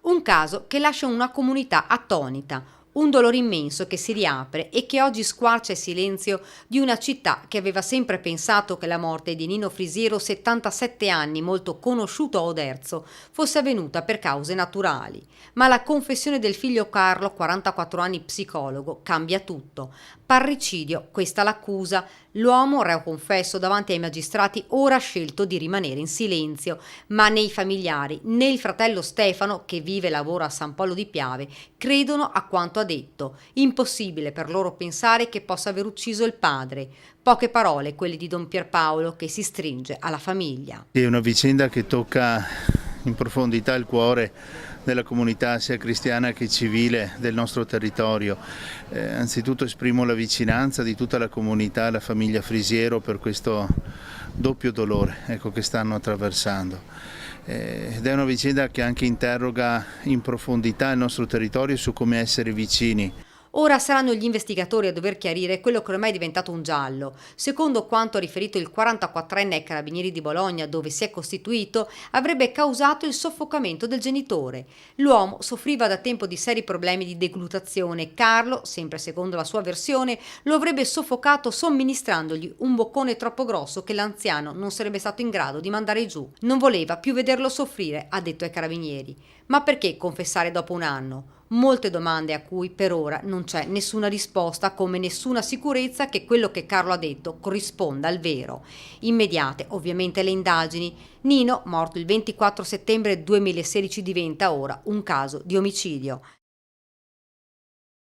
Un caso che lascia una comunità attonita, un dolore immenso che si riapre e che oggi squarcia il silenzio di una città che aveva sempre pensato che la morte di Nino Frisiero, 77 anni, molto conosciuto a Oderzo, fosse avvenuta per cause naturali. Ma la confessione del figlio Carlo, 44 anni psicologo, cambia tutto. Parricidio, questa l'accusa. L'uomo, reo confesso davanti ai magistrati, ora ha scelto di rimanere in silenzio, ma né i familiari né il fratello Stefano, che vive e lavora a San Polo di Piave, credono a quanto ha detto. Impossibile per loro pensare che possa aver ucciso il padre. Poche parole quelle di Don Pierpaolo, che si stringe alla famiglia. È una vicenda che tocca in profondità il cuore della comunità sia cristiana che civile del nostro territorio. Anzitutto esprimo la vicinanza di tutta la comunità, la famiglia Frisiero, per questo doppio dolore, che stanno attraversando. Ed è una vicenda che anche interroga in profondità il nostro territorio su come essere vicini. Ora saranno gli investigatori a dover chiarire quello che ormai è diventato un giallo. Secondo quanto ha riferito il 44enne ai Carabinieri di Bologna, dove si è costituito, avrebbe causato il soffocamento del genitore. L'uomo soffriva da tempo di seri problemi di deglutazione. Carlo, sempre secondo la sua versione, lo avrebbe soffocato somministrandogli un boccone troppo grosso che l'anziano non sarebbe stato in grado di mandare giù. Non voleva più vederlo soffrire, ha detto ai Carabinieri. Ma perché confessare dopo un anno? Molte domande a cui per ora non c'è nessuna risposta, come nessuna sicurezza che quello che Carlo ha detto corrisponda al vero. Immediate ovviamente le indagini. Nino, morto il 24 settembre 2016, diventa ora un caso di omicidio.